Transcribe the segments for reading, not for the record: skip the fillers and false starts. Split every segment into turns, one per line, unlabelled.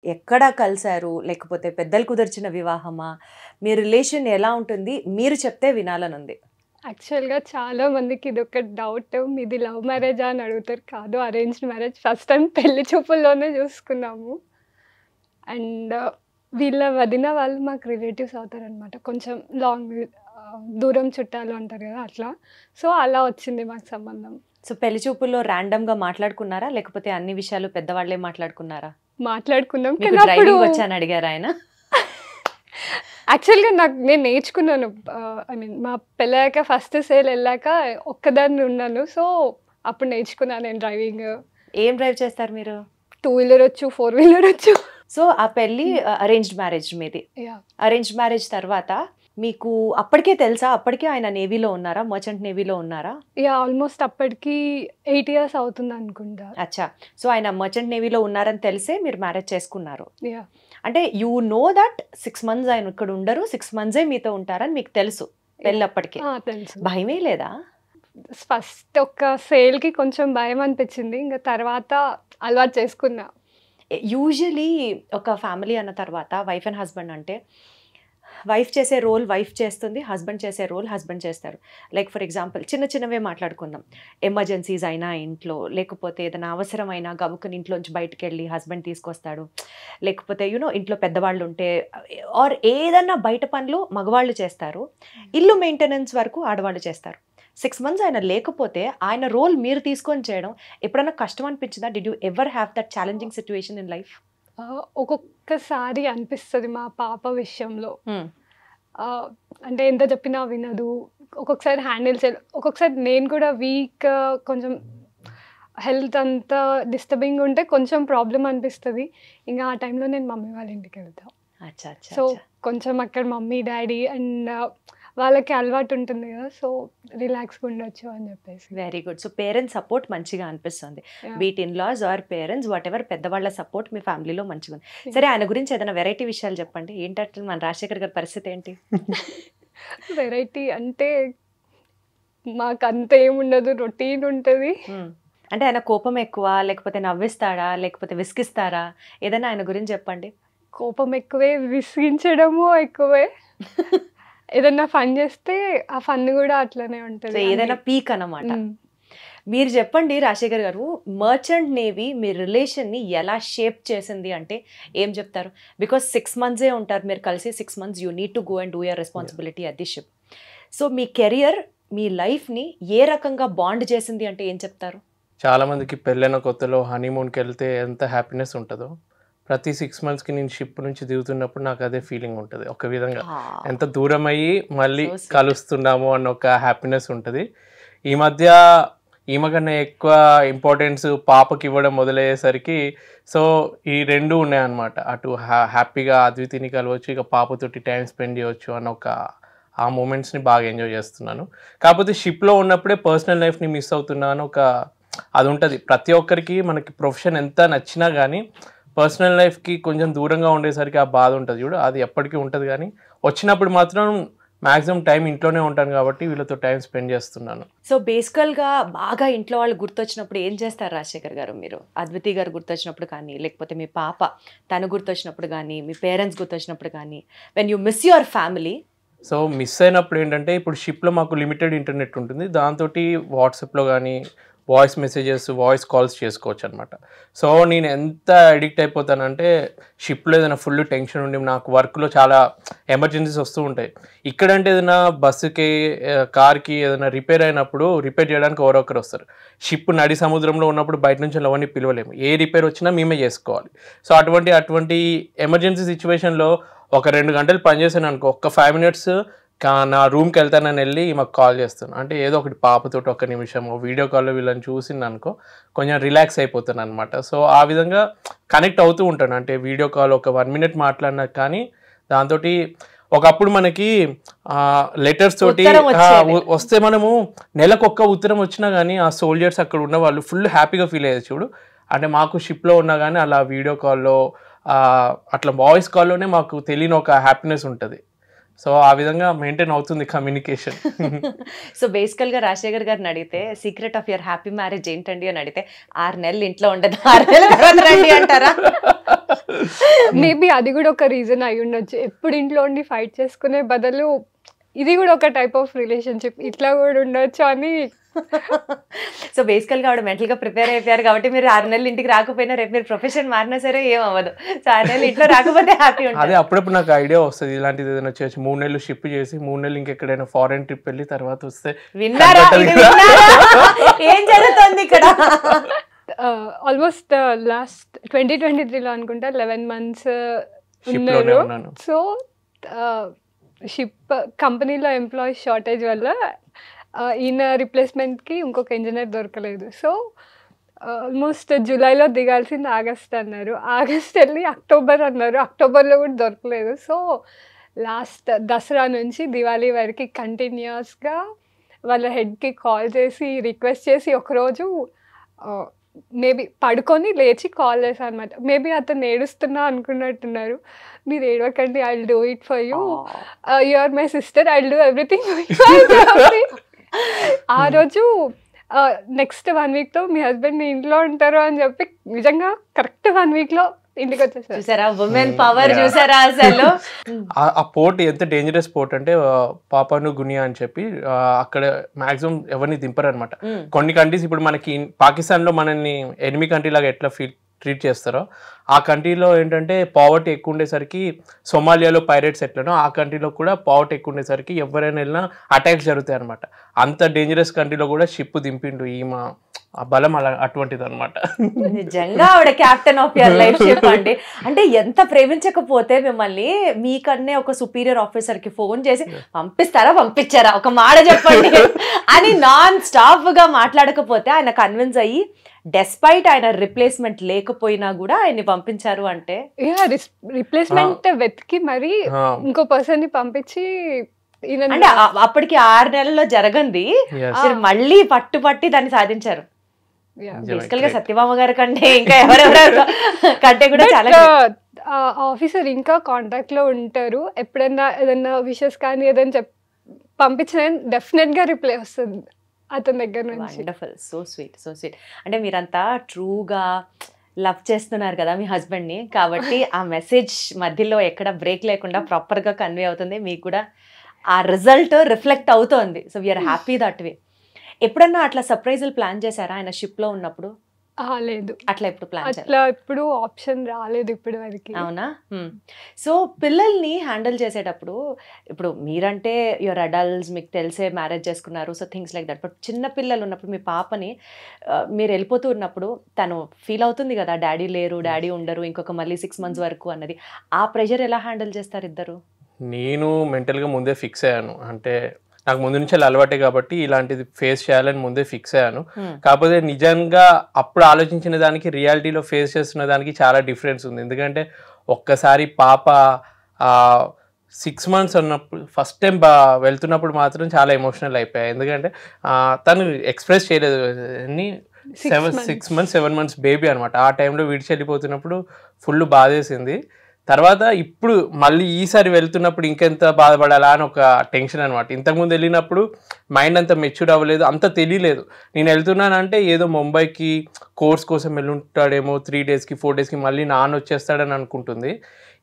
ఎక్కడ కలిసారు? లేకపోతే పెద్దలు కుదిర్చిన వివాహమా? మీ రిలేషన్ ఎలా ఉంటుంది? మీరు చెప్తే వినాలనుంది.
యాక్చువల్‌గా చాలా మందికి ఇదొక డౌట్. మీది లవ్ మ్యారేజా అని అడుగుతారు. కాదు, అరేంజ్డ్ మ్యారేజ్. ఫస్ట్ టైం పెళ్లి చూపుల్లోనే చూసుకున్నాము. అండ్ వీళ్ళ వదిన వాళ్ళు మాకు రిలేటివ్స్ అవుతారనమాట. కొంచెం దూరం చుట్టాలు అంటారు కదా! అట్లా. సో, అలా వచ్చింది మాకు సంబంధం.
సో, పెళ్లి చూపుల్లో ర్యాండమ్‌గా మాట్లాడుకున్నారా? లేకపోతే అన్ని విషయాలు పెద్దవాళ్ళే మాట్లాడుకున్నారా?
మాట్లాడుకున్నాం.
మీకు
కానీ అప్పుడు
డ్రైవింగ్ వచ్చా అని అడిగారా ఆయన?
యాక్చువల్‌గా నేను నేర్చుకున్నాను. ఐ మీన్ మా పెళ్ళయ్యాక ఫస్ట్ సేల్ ఎళ్ళాక ఒక్కదాన్ని ఉన్నాను. సో, అప్పుడు నేర్చుకున్నాను నేను డ్రైవింగ్.
ఏం డ్రైవ్ చేస్తారు మీరు?
2 వీలర్ వచ్చు, 4 వీలర్ వచ్చు.
సో, ఆ పెళ్లి అరేంజ్డ్ మ్యారేజ్ మీది.
యాహ్!
అరేంజ్డ్ మ్యారేజ్ తర్వాత మీకు అప్పటికే తెలుసా? అప్పటికే ఆయన నేవీలో ఉన్నారా? మర్చెంట్ నేవీలో ఉన్నారా?
యాహ్! ఆల్మోస్ట్ అప్పటికి 8 ఇయర్స్ అవుతుందనుకుంటా.
అచ్చా! సో, ఆయన మర్చెంట్ నేవీలో ఉన్నారని తెలిసే మీరు మ్యారేజ్ చేసుకున్నారు.
యాహ్!
అంటే యూ నో దట్ 6 మంత్స్ ఆయన ఇక్కడ ఉండరు. 6 మంత్సే మీతో ఉంటారని మీకు తెలుసు పెళ్ళప్పటికే.
తెలుసు.
భయమే లేదా?
ఫస్ట్ ఒక సేల్‌కి కొంచెం భయం అనిపించింది. ఇంక తర్వాత అలవాటు చేసుకున్నా.
యూజువలీ ఒక ఫ్యామిలీ అన్న తర్వాత వైఫ్ అండ్ హస్బెండ్ అంటే వైఫ్ చేసే రోల్ వైఫ్ చేస్తుంది, హస్బెండ్ చేసే రోల్ హస్బెండ్ చేస్తారు. లైక్ ఫర్ ఎగ్జాంపుల్ చిన్నవే మాట్లాడుకుందాం. ఎమర్జెన్సీస్ అయినా ఇంట్లో, లేకపోతే ఏదైనా అవసరమైనా గబుక్కుని ఇంట్లోంచి బయటికి వెళ్ళి హస్బెండ్ తీసుకొస్తాడు. లేకపోతే ఇంట్లో పెద్దవాళ్ళు ఉంటే ఆర్ ఏదన్నా బయట పనులు మగవాళ్ళు చేస్తారు. ఇల్లు మెయింటెనెన్స్ వరకు ఆడవాళ్ళు చేస్తారు. 6 మంత్స్ ఆయన లేకపోతే ఆయన రోల్ మీరు తీసుకొని చేయడం ఎప్పుడైనా కష్టం అనిపించిందా? Did you ever have that challenging situation in life?
ఒక్కొక్కసారి అనిపిస్తది మా పాప విషయంలో. అంటే ఎంత చెప్పినా వినదు. ఒక్కొక్కసారి హ్యాండిల్ ఒక్కొక్కసారి నేను కూడా వీక్, కొంచెం హెల్త్ అంతా డిస్టర్బింగ్ ఉంటే కొంచెం ప్రాబ్లమ్ అనిపిస్తది. ఇంక ఆ టైంలో నేను మమ్మీ వాళ్ళ ఇంటికి వెళ్తా.
అచ్చా! అచ్చా!
సో, కొంచెం అక్కడ మమ్మీ, డాడీ అండ్ వాళ్ళకి అలవాటు ఉంటుంది కదా! సో, రిలాక్స్‌గా ఉండొచ్చు అని చెప్పేసి.
Very good. So, parents support మంచిగా అనిపిస్తుంది.
Yeah!
Be it in laws or parents whatever పెద్దవాళ్ళ సపోర్ట్ మీ ఫ్యామిలీలో మంచిగా ఉంది. సరే, ఆయన గురించి ఏదైనా వెరైటీ విషయాలు చెప్పండి. ఏంటంటే మన రాజశేఖర్ గారి పరిస్థితి ఏంటి?
వెరైటీ అంటే మాకంత ఏముండదు. రొటీన్ ఉంటది.
అంటే ఆయన కోపం ఎక్కువ, లేకపోతే నవ్విస్తాడా, లేకపోతే విసిగిస్తారా? ఏదైనా ఆయన గురించి చెప్పండి.
కోపం ఎక్కువే, విసిగించడము ఎక్కువే. ఏదన్నా ఫన్ చేస్తే ఆ ఫన్ కూడా అట్లనే
సో,
ఉంటది.
ఏదైనా పీక్ అన్నమాట.
హ్మ్.
మీరు చెప్పండి రాజశేఖర్ గారు, మర్చెంట్ నేవీ మీ రిలేషన్ని ఎలా షేప్ చేసింది అంటే ఏం చెప్తారు? బికాస్ 6 మంత్సే ఉంటారు మీరు కలిసి. 6 months you need to go and do your responsibility at the ship. So, మీ కెరియర్, మీ లైఫ్ని ఏ రకంగా బాండ్ చేసింది అంటే ఏం చెప్తారు?
చాలా మందికి పెళ్ళైన కొత్తలో హనీమూన్కి వెళ్తే ఎంత హ్యాపీనెస్ ఉంటుందో, ప్రతి 6 మంత్స్కి నేను షిప్ నుంచి దిగుతున్నప్పుడు నాకు అదే ఫీలింగ్ ఉంటుంది. ఒక విధంగా ఎంత దూరం అయ్యి మళ్ళీ
So sweet.
కలుస్తున్నాము అన్న ఒక హ్యాపీనెస్ ఉంటుంది. ఈ మధ్య ఈమె కన్నా ఎక్కువ ఇంపార్టెన్స్ పాపకి ఇవ్వడం మొదలయ్యేసరికి సో ఈ రెండు ఉన్నాయన్నమాట. అటు హ్యాపీగా అద్వితిని కలవచ్చు, ఇక పాపతోటి టైం స్పెండ్ చేయవచ్చు అన్న ఒక ఆ మూమెంట్స్ని బాగా ఎంజాయ్ చేస్తున్నాను. కాకపోతే షిప్లో ఉన్నప్పుడే పర్సనల్ లైఫ్ని మిస్ అవుతున్నాను. అది ఉంటుంది ప్రతి ఒక్కరికి. మనకి ప్రొఫెషన్ ఎంత నచ్చినా కానీ పర్సనల్ లైఫ్కి కొంచెం దూరంగా ఉండేసరికి ఆ బాధ ఉంటుంది చూడు, అది ఎప్పటికీ ఉంటుంది. కానీ వచ్చినప్పుడు మాత్రం మ్యాక్సిమం టైం ఇంట్లోనే ఉంటాను కాబట్టి వీళ్ళతో టైం స్పెండ్ చేస్తున్నాను.
సో, బేసికల్గా బాగా ఇంట్లో వాళ్ళు గుర్తొచ్చినప్పుడు ఏం చేస్తారు రాజశేఖర్ గారు మీరు? అద్వితి గారు గుర్తొచ్చినప్పుడు కానీ, లేకపోతే మీ పాప తను గుర్తొచ్చినప్పుడు కానీ, మీ పేరెంట్స్ గుర్తొచ్చినప్పుడు కానీ, when you miss your family?
So miss అయినప్పుడు ఏంటంటే, ఇప్పుడు షిప్లో మాకు లిమిటెడ్ ఇంటర్నెట్ ఉంటుంది. దాంతో వాట్సాప్లో కానీ వాయిస్ మెసేజెస్, వాయిస్ కాల్స్ చేసుకోవచ్చు అనమాట. సో నేను ఎంత అడిక్ట్ అయిపోతానంటే, షిప్లో ఏదైనా ఫుల్ టెన్షన్ ఉండి నాకు వర్క్లో చాలా ఎమర్జెన్సీస్ వస్తూ ఉంటాయి. ఇక్కడంటే ఏదైనా బస్సుకి, కార్కి ఏదైనా రిపేర్ అయినప్పుడు రిపేర్ చేయడానికి ఎవరో ఒకరు వస్తారు. షిప్ నడి సముద్రంలో ఉన్నప్పుడు బయట నుంచి ఎవరిని పిలవలేము. ఏ రిపేర్ వచ్చినా మేమే చేసుకోవాలి. సో అటువంటి ఎమర్జెన్సీ సిచ్యువేషన్లో ఒక 2 గంటలు పనిచేసాను అనుకో, ఒక్క 5 మినిట్స్ నా రూమ్కి వెళ్తానని వెళ్ళి మాకు కాల్ చేస్తాను. అంటే ఏదో ఒకటి పాపతోటి ఒక్క నిమిషం వీడియో కాల్లో వీళ్ళని చూసింది అనుకో, కొంచెం రిలాక్స్ అయిపోతాను అనమాట. సో ఆ విధంగా కనెక్ట్ అవుతూ ఉంటాను. అంటే వీడియో కాల్ ఒక 1 మినిట్ మాట్లాడినా కానీ దాంతో ఒకప్పుడు మనకి లెటర్స్ తోటి వస్తే మనము నెలకు ఒక్క ఉత్తరం వచ్చినా కానీ ఆ సోల్జర్స్ అక్కడ ఉన్న వాళ్ళు ఫుల్ హ్యాపీగా ఫీల్ అయ్యేది చూడు. అంటే మాకు షిప్లో ఉన్నా కానీ అలా వీడియో కాల్లో అట్లా వాయిస్ కాల్లోనే మాకు తెలియని ఒక హ్యాపీనెస్ ఉంటుంది. సో ఆ విధంగా మెయింటైన్ అవుతుంది కమ్యూనికేషన్.
సో బేసికల్గా రాజశేఖర్ గారిని అడిగితే secret of your happy marriage ఏంటండి అని అడిగితే 6 నెలలు ఇంట్లో ఉండదు, 6 నెలల తర్వాత రండి అంటారా?
మేబీ అది కూడా ఒక రీజన్ అయి ఉండొచ్చు. ఎప్పుడు ఇంట్లో ఉండి ఫైట్ చేసుకునే బదులు ఇది కూడా ఒక టైప్ ఆఫ్ రిలేషన్షిప్, ఇట్లా కూడా ఉండొచ్చు అని.
సో బేసికల్గా ఆవిడ మెంటల్గా ప్రిపేర్ అయిపోయారు కాబట్టి మీరు 6 నెలలు ఇంటికి రాకపోయినా రేపు మీరు ప్రొఫెషన్ మారినా సరే ఏం అవ్వదు. సో 6 నెలలు ఇంట్లో రాకపోతే హ్యాపీ ఉంటుంది.
అదే అప్పుడప్పుడు నాకు ఐడియా వస్తుంది ఇలాంటిది ఏదైనా చేయొచ్చు. 3 నెలలు షిప్ చేసి 3 నెలలు ఇంకెక్కడైనా ఫారెన్ ట్రిప్ వెళ్ళి తర్వాత వస్తే
విన్నారా? ఏం జరుగుతుంది ఇక్కడ?
ఆల్మోస్ట్ లాస్ట్ 2023లో అనుకుంటా 11 months
షిప్లోనే
ఉన్నారు.
ఉన్నాను.
సో షిప్ కంపెనీలో ఎంప్లాయీస్ షార్టేజ్ వల్ల ఈయన రిప్లేస్మెంట్కి ఇంకొక ఇంజనీర్ దొరకలేదు. సో ఆల్మోస్ట్ జూలైలో దిగాల్సింది ఆగస్ట్ అన్నారు, ఆగస్ట్ వెళ్ళి అక్టోబర్ అన్నారు, అక్టోబర్లో కూడా దొరకలేదు. సో లాస్ట్ దసరా నుంచి దివాళీ వరకు కంటిన్యూస్గా వాళ్ళ హెడ్కి కాల్ చేసి రిక్వెస్ట్ చేసి ఒకరోజు మేబీ పడుకొని లేచి కాల్ చేశాను అనమాట. మేబీ అతను ఏడుస్తున్నా అనుకున్నట్టున్నారు. మీరు ఏడవకండి, I will do it for you, you are my sister, I will do everything. ఆ రోజు నెక్స్ట్ 1 weekతో మీ హస్బెండ్ ఇంట్లో ఉంటారు అని చెప్పి నిజంగా కరెక్ట్ 1 weekలో ఇంటికి వచ్చేసారు.
చూసారా ఉమెన్ పవర్, చూసారా అసలు
ఆ పోర్ట్ ఎంత డేంజరస్ పోర్ట్ అంటే పాపాను గునియా అని చెప్పి అక్కడ మాక్సిమం ఎవరిని దింపరు అనమాట. కొన్ని కంట్రీస్ ఇప్పుడు మనకి పాకిస్తాన్లో మనల్ని ఎనిమి కంట్రీ లాగా ఎట్లా ట్రీట్ చేస్తారో ఆ కంట్రీలో ఏంటంటే పావర్టీ ఎక్కువ ఉండేసరికి, సోమాలియాలో పైరేట్స్ ఎట్లనో ఆ కంట్రీలో కూడా పావర్టీ ఎక్కువ ఉండేసరికి ఎవరైనా వెళ్ళినా అటాక్స్ జరుగుతాయి అనమాట. అంత డేంజరస్ కంట్రీలో కూడా షిప్ దింపిండు ఈమె. ఆ బలం అలా అటువంటిది అనమాట.
నిజంగా ఆవిడ captain of your life ship అండి. అంటే ఎంత ప్రేమించకపోతే మిమ్మల్ని మీకన్నే ఒక సుపీరియర్ ఆఫీసర్కి ఫోన్ చేసి పంపిస్తారా పంపించారా ఒక మాట చెప్పండి అని నాన్ స్టాప్గా మాట్లాడకపోతే ఆయన కన్విన్స్ అయ్యి డెస్పైట్ ఆయన రిప్లేస్మెంట్ లేకపోయినా కూడా ఆయన్ని పంపించారు అంటే
రిప్లేస్మెంట్ వెతికి మరి ఇంకో పర్సన్ ని పంపించి
అంటే అప్పటికి 6 నెలల్లో జరగంది మళ్ళీ పట్టి దాన్ని సాధించారు. బేసికల్ గా సత్యభామ గారి కంటే ఇంకా ఎవరెవరు కంటే కూడా చాలా
ఆఫీసర్ ఇంకా కాంటాక్ట్ లో ఉంటారు. ఎప్పుడైనా ఏదైనా విషెస్ కానీ ఏదైనా పంపించిన డెఫినెట్ గా రిప్లై వస్తుంది అతని దగ్గర నుంచి.
Wonderful, so sweet, so sweet. అంటే మీరంతా ట్రూగా లవ్ చేస్తున్నారు కదా మీ హస్బెండ్ని, కాబట్టి ఆ మెసేజ్ మధ్యలో ఎక్కడ బ్రేక్ లేకుండా ప్రాపర్గా కన్వే అవుతుంది, మీకు కూడా ఆ రిజల్ట్ రిఫ్లెక్ట్ అవుతోంది. So we are happy that way. ఎప్పుడన్నా అట్లా సర్ప్రైజులు ప్లాన్ చేశారా ఆయన షిప్లో ఉన్నప్పుడు?
లేదు,
అట్లా ఎప్పుడు ప్లాన్
అట్లా ఇప్పుడు ఆప్షన్ రాలేదు ఇప్పటి వరకు.
అవునా? సో పిల్లల్ని హ్యాండిల్ చేసేటప్పుడు ఇప్పుడు మీరంటే యువర్ అడల్ట్స్, మీకు తెలిసే మ్యారేజ్ చేసుకున్నారు, so things like that. But చిన్న పిల్లలు ఉన్నప్పుడు మీ పాపని మీరు వెళ్ళిపోతూ ఉన్నప్పుడు తను ఫీల్ అవుతుంది కదా, డాడీ లేరు, డాడీ ఉండరు ఇంకొక మళ్ళీ 6 months వరకు అన్నది. ఆ ప్రెషర్ ఎలా హ్యాండిల్ చేస్తారు ఇద్దరు?
నేను మెంటల్గా ముందే ఫిక్స్ అయ్యాను. అంటే నాకు ముందు నుంచి అలవాటే కాబట్టి ఇలాంటిది ఫేస్ చేయాలని ముందే ఫిక్స్ అయ్యాను. కాకపోతే నిజంగా అప్పుడు ఆలోచించిన దానికి రియాలిటీలో ఫేస్ చేస్తున్న దానికి చాలా డిఫరెన్స్ ఉంది. ఎందుకంటే ఒక్కసారి పాప 6 months ఉన్నప్పుడు ఫస్ట్ టైం వెళ్తున్నప్పుడు మాత్రం చాలా ఎమోషనల్ అయిపోయాయి. ఎందుకంటే తను ఎక్స్ప్రెస్ చేయలేదు. 6 months 7 months బేబీ అనమాట. ఆ టైంలో విడిచి వెళ్ళిపోతున్నప్పుడు ఫుల్ బాధేసింది. తర్వాత ఇప్పుడు మళ్ళీ ఈసారి వెళ్తున్నప్పుడు ఇంకెంత బాధపడాలా అని ఒక టెన్షన్ అనమాట. ఇంతకుముందు వెళ్ళినప్పుడు మైండ్ అంత మెచ్యూర్డ్ అవ్వలేదు, అంత తెలియలేదు. నేను వెళ్తున్నానంటే ఏదో ముంబైకి కోర్స్ కోసం వెళ్ళుంటాడేమో, 3 daysకి 4 daysకి మళ్ళీ నాన్న వచ్చేస్తాడని అనుకుంటుంది.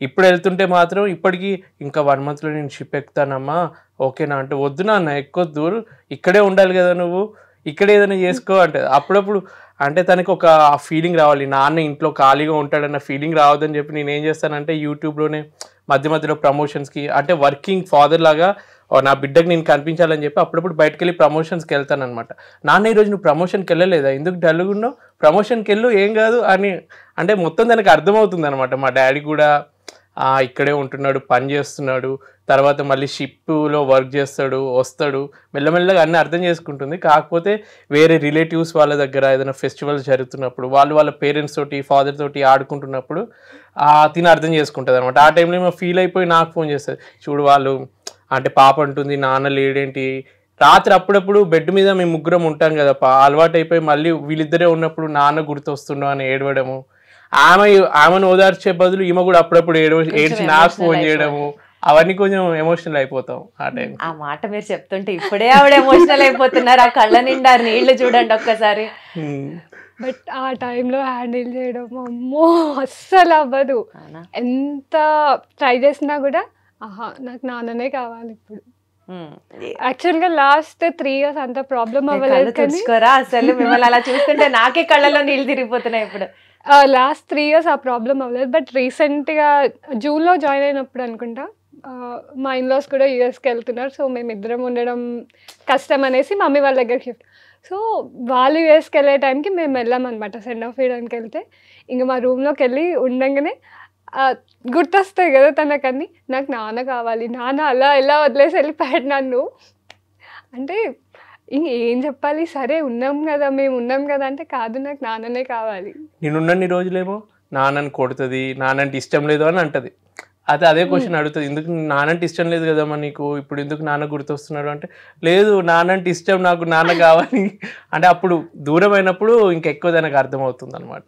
ఇప్పుడు వెళ్తుంటే మాత్రం ఇప్పటికీ ఇంకా 1 monthలో నేను షిప్ ఎక్కుతానమ్మా, ఓకేనా అంటే వద్దు నాన్న ఎక్కొద్దు, ఇక్కడే ఉండాలి కదా నువ్వు, ఇక్కడ ఏదైనా చేసుకో అంటే అప్పుడప్పుడు అంటే తనకి ఒక ఫీలింగ్ రావాలి, నాన్న ఇంట్లో ఖాళీగా ఉంటాడన్న ఫీలింగ్ రావద్దని చెప్పి నేను ఏం చేస్తానంటే యూట్యూబ్లోనే మధ్యలో ప్రమోషన్స్కి అంటే వర్కింగ్ ఫాదర్ లాగా నా బిడ్డకి నేను కనిపించాలని చెప్పి అప్పుడప్పుడు బయటకు వెళ్ళి ప్రమోషన్స్కి వెళ్తాను అనమాట. నాన్న ఈరోజు నువ్వు ప్రమోషన్కి వెళ్ళలేదా, ఎందుకు డల్గా ఉన్నావు, ప్రమోషన్కి వెళ్ళు ఏం కాదు అని అంటే మొత్తం దానికి అర్థమవుతుంది అనమాట. మా డాడీ కూడా ఇక్కడే ఉంటున్నాడు, పని చేస్తున్నాడు, తర్వాత మళ్ళీ షిప్లో వర్క్ చేస్తాడు, వస్తాడు, మెల్లమెల్లగా అన్నీ అర్థం చేసుకుంటుంది. కాకపోతే వేరే రిలేటివ్స్ వాళ్ళ దగ్గర ఏదైనా ఫెస్టివల్స్ జరుగుతున్నప్పుడు వాళ్ళ పేరెంట్స్ తోటి ఫాదర్ తోటి ఆడుకుంటున్నప్పుడు తిని అర్థం చేసుకుంటుంది అనమాట. ఆ టైంలో ఏమో ఫీల్ అయిపోయి నాకు ఫోన్ చేస్తుంది, చూడు వాళ్ళు అంటే పాప అంటుంది నాన్న లేడేంటి, రాత్రి అప్పుడప్పుడు బెడ్ మీద మేము ముగ్గురం ఉంటాం కదా, అలవాటు అయిపోయి మళ్ళీ వీళ్ళిద్దరే ఉన్నప్పుడు నాన్న గుర్తొస్తుండో అని ఏడవడము, ఆమెను ఓదార్చే బదులు ఈమె కూడా అప్పుడప్పుడు ఏడ్చి నాకు ఫోన్ చేయడము, అవన్నీ కొంచెం ఎమోషనల్ అయిపోతాం ఆ టైం.
ఆ మాట మీరు చెప్తుంటే ఇప్పుడే ఆవిడ ఎమోషనల్ అయిపోతున్నారు. ఆ కళ్ళ నిండా నీళ్లు చూడండి ఒక్కసారి.
బట్ ఆ టైంలో హ్యాండిల్ చేయడం అమ్మో అస్సలు అవ్వదు.
అవునా?
ఎంత ట్రై చేసినా కూడా నాకు నాన్ననే కావాలి ఇప్పుడు. యాక్చువల్గా లాస్ట్ 3 years అంత ప్రాబ్లం అవ్వలేదు కానీ
చూసుకోరా అసలు మిమ్మల్ని అలా చూస్తుంటే నాకే కళ్ళలో నీళ్ళు తిరిగిపోతున్నాయి ఇప్పుడు.
లాస్ట్ 3 years ఆ ప్రాబ్లం అవ్వలేదు. బట్ రీసెంట్గా జూన్లో జాయిన్ అయినప్పుడు అనుకుంటా మా ఇన్లాస్ కూడా యూఎస్కి వెళ్తున్నారు. సో మేమిద్దరం ఉండడం కష్టం అనేసి మమ్మీ వాళ్ళ దగ్గరికి షిఫ్ట్. సో వాళ్ళు యూఎస్కి వెళ్ళే టైంకి మేము వెళ్ళామన్నమాట సెండ్ ఆఫ్ వేయడానికి. వెళ్తే ఇంకా మా రూమ్లోకి వెళ్ళి ఉండగానే గుర్తొస్తాయి కదా తనకన్నీ, నాకు నాన్న కావాలి, నాన్న అలా ఎలా వదిలేసి వెళ్ళిపోయాడు నన్ను అంటే ఏం చెప్పాలి. సరే ఉన్నాం కదా మేము ఉన్నాం కదా అంటే కాదు నాకు నాన్ననే కావాలి.
నేనున్నన్ని రోజులేమో నాన్నని కొడుతుంది, నాన్నంటే ఇష్టం లేదు అని అంటది. అదే క్వశ్చన్ అడుగుతుంది, ఎందుకు నానంటే ఇష్టం లేదు కదమ్మా నీకు, ఇప్పుడు ఎందుకు నాన్న గుర్తొస్తున్నాడు అంటే, లేదు నానంటే ఇష్టం, నాకు నాన్న కావాలి అంటే. అప్పుడు దూరం అయినప్పుడు ఇంకెక్కువ దానికి అర్థమవుతుంది అనమాట.